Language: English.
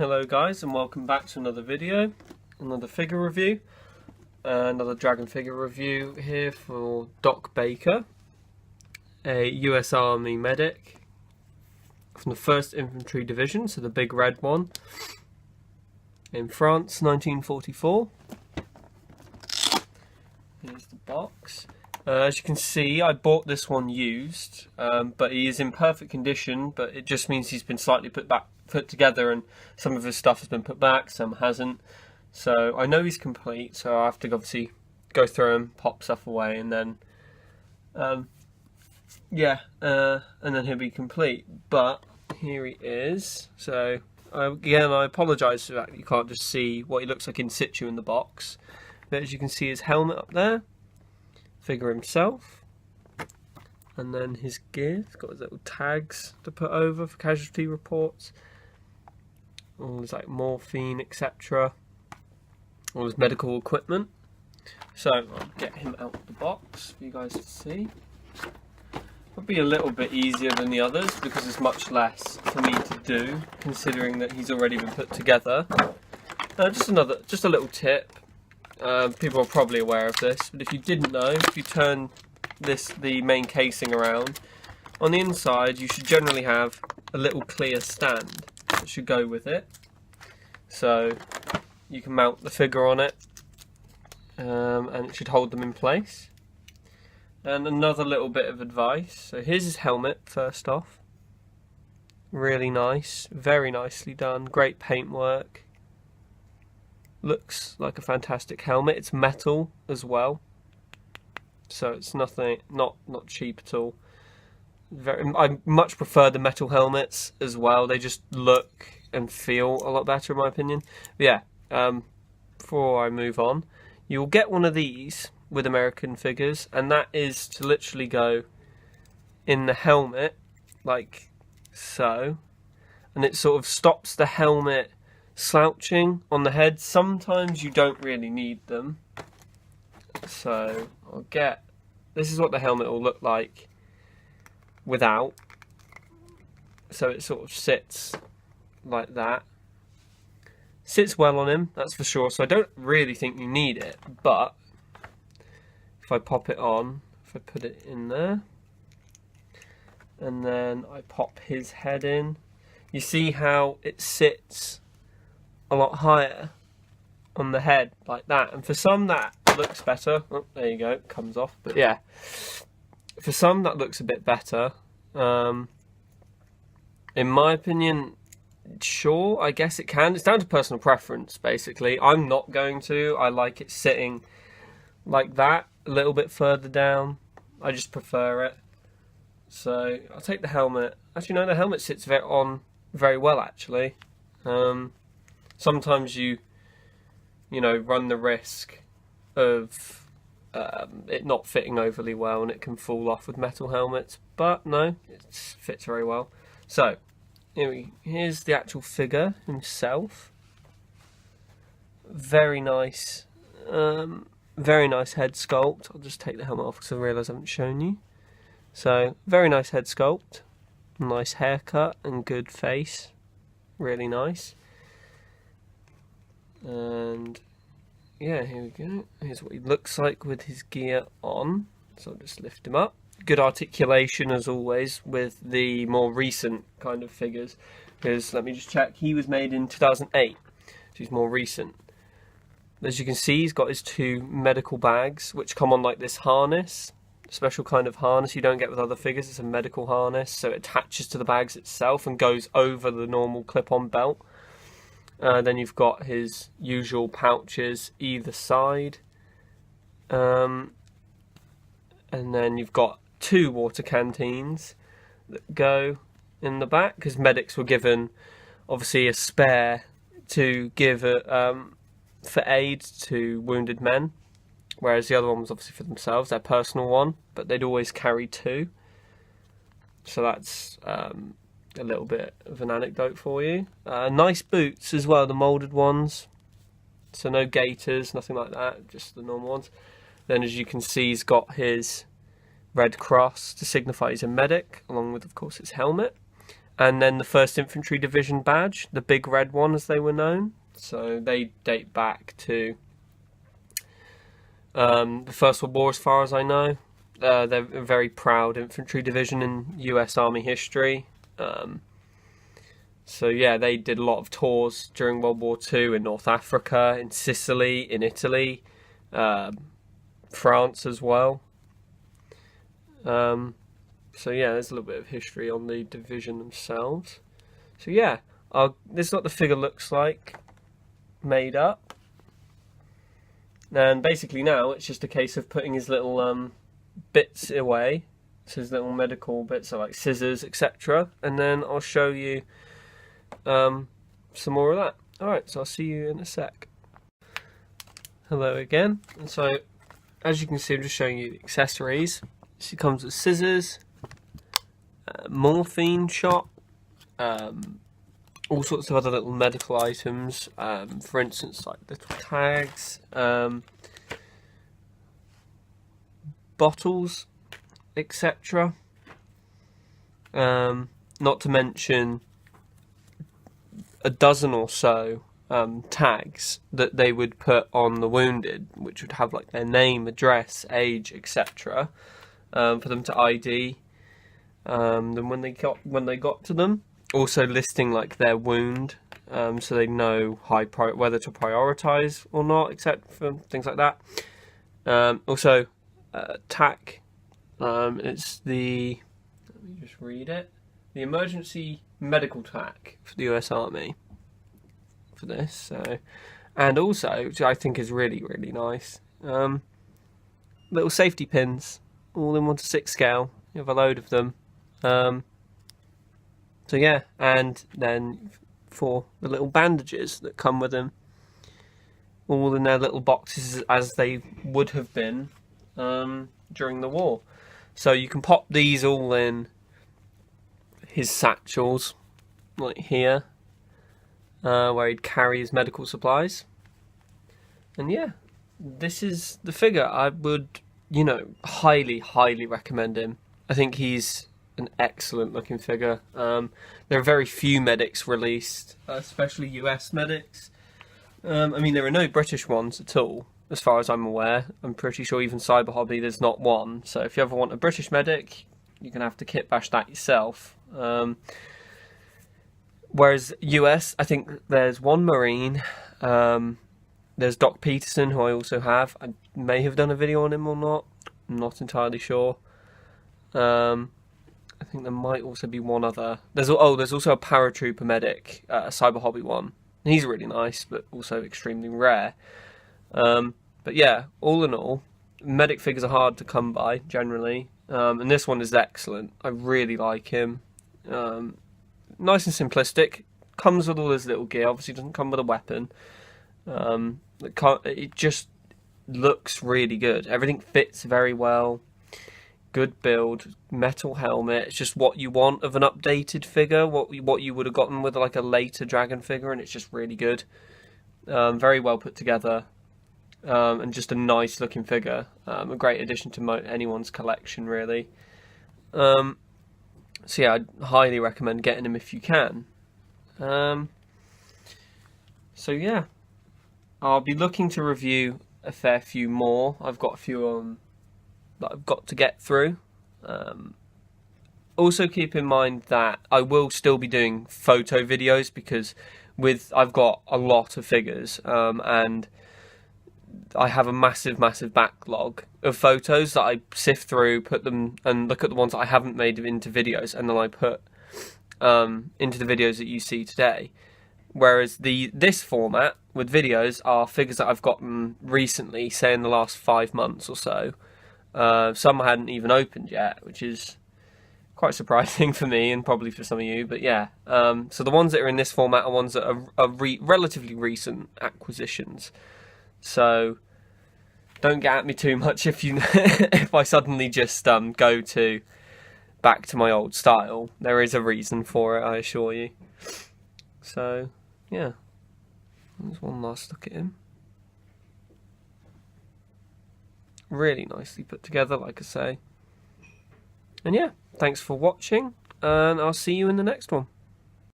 Hello guys, and welcome back to another video, another figure review, another dragon figure review here for Doc Baker, a US Army medic from the 1st Infantry Division, so the big red one, in France, 1944. Here's the box. As you can see, I bought this one used, but he is in perfect condition, but it just means he's been slightly put together, and some of his stuff has been put back, some hasn't. So I know he's complete, so I have to obviously go through him, pop stuff away, and then and then he'll be complete. But here he is. So again, I apologise for that you can't just see what he looks like in situ in the box, but as you can see, his helmet up there, figure himself, and then his gear. He's got his little tags to put over for casualty reports, all his like morphine, etc., all his medical equipment. So I'll get him out of the box for you guys to see. It'll be a little bit easier than the others because there's much less for me to do, considering that he's already been put together. Just a little tip. People are probably aware of this, but if you didn't know, if you turn the main casing around, on the inside you should generally have a little clear stand that should go with it, so you can mount the figure on it, and it should hold them in place. And another little bit of advice, so here's his helmet first off. Really nice, very nicely done, great paintwork. Looks like a fantastic helmet. It's metal as well, so it's not cheap at all. I much prefer the metal helmets as well. They just look and feel a lot better in my opinion. But yeah, before I move on, you'll get one of these with American figures, and that is to literally go in the helmet like so, and it sort of stops the helmet slouching on the head. Sometimes you don't really need them, so this is what the helmet will look like without. So it sort of sits like that, sits well on him, that's for sure, so I don't really think you need it. But if I pop it on, if I put it in there, and then I pop his head in, you see how it sits a lot higher on the head like that, and for some that looks better. Oh, there you go, it comes off. But yeah, for some that looks a bit better. In my opinion, sure, I guess it can. It's down to personal preference, basically. I'm not going to. I like it sitting like that, a little bit further down. I just prefer it. So I'll take the helmet. Actually, no, the helmet sits very well, actually. Sometimes you run the risk of it not fitting overly well, and it can fall off with metal helmets, but no, it fits very well. So here's the actual figure himself. Very nice head sculpt. I'll just take the helmet off because I realise I haven't shown you. So very nice head sculpt, nice haircut and good face, really nice. And yeah, here we go. Here's what he looks like with his gear on. So I'll just lift him up. Good articulation as always with the more recent kind of figures, because let me just check, he was made in 2008, so he's more recent. As you can see, he's got his 2 medical bags which come on like this harness, special kind of harness you don't get with other figures. It's a medical harness, so it attaches to the bags itself and goes over the normal clip-on belt. Then you've got his usual pouches either side, and then you've got 2 water canteens that go in the back, because medics were given obviously a spare to give for aid to wounded men, whereas the other one was obviously for themselves, their personal one, but they'd always carry 2. So that's a little bit of an anecdote for you. Nice boots as well, the moulded ones, so no gaiters, nothing like that, just the normal ones. Then as you can see, he's got his red cross to signify he's a medic, along with of course his helmet, and then the 1st Infantry Division badge, the big red one as they were known. So they date back to the First World War, as far as I know. They're a very proud infantry division in US Army history. So yeah, they did a lot of tours during World War II in North Africa, in Sicily, in Italy, France as well. So yeah, there's a little bit of history on the division themselves. So yeah, this is what the figure looks like, made up. And basically now it's just a case of putting his little bits away, so his little medical bits, so like scissors, etc. And then I'll show you some more of that. Alright, so I'll see you in a sec. Hello again. And so, as you can see, I'm just showing you the accessories. She comes with scissors, morphine shot, all sorts of other little medical items, for instance like little tags, bottles, etc. Not to mention a dozen or so tags that they would put on the wounded, which would have like their name, address, age, etc. For them to ID them when they got to them. Also listing like their wound, so they know whether to prioritize or not, except for things like that. Also, TAC. It's the, let me just read it. The emergency medical TAC for the US Army. For this, so, and also, which I think is really nice, little safety pins, all in 1:6 scale. You have a load of them. So yeah, and then for the little bandages that come with them, all in their little boxes as they would have been during the war. So you can pop these all in his satchels, like here, where he'd carry his medical supplies. And yeah, this is the figure. I would, highly recommend him. I think he's an excellent looking figure. There are very few medics released, especially US medics. I mean, there are no British ones at all, as far as I'm aware. I'm pretty sure even Cyber Hobby, there's not one. So if you ever want a British medic, you're going to have to kit bash that yourself. Whereas US, I think there's one Marine. There's Doc Peterson, who I also have. I may have done a video on him or not. I'm not entirely sure. I think there might also be one other. There's also a paratrooper medic, a Cyber Hobby one. He's really nice, but also extremely rare. But yeah, all in all, medic figures are hard to come by generally, and this one is excellent. I really like him. Nice and simplistic. Comes with all his little gear. Obviously, doesn't come with a weapon. It just looks really good. Everything fits very well. Good build, metal helmet. It's just what you want of an updated figure, what you would have gotten with like a later Dragon figure, and it's just really good. Very well put together, and just a nice looking figure. A great addition to anyone's collection, really. So yeah, I'd highly recommend getting him if you can. So yeah, I'll be looking to review a fair few more. I've got a few that I've got to get through. Also keep in mind that I will still be doing photo videos, because I've got a lot of figures, and I have a massive backlog of photos that I sift through, put them and look at the ones that I haven't made into videos, and then I put into the videos that you see today. Whereas this format with videos are figures that I've gotten recently, say in the last 5 months or so. Some I hadn't even opened yet, which is quite surprising for me and probably for some of you. But yeah, so the ones that are in this format are ones that are relatively recent acquisitions. So don't get at me too much if if I suddenly just go back to my old style. There is a reason for it, I assure you. So yeah, there's one last look at him. Really nicely put together, like I say. And yeah, thanks for watching. and I'll see you in the next one.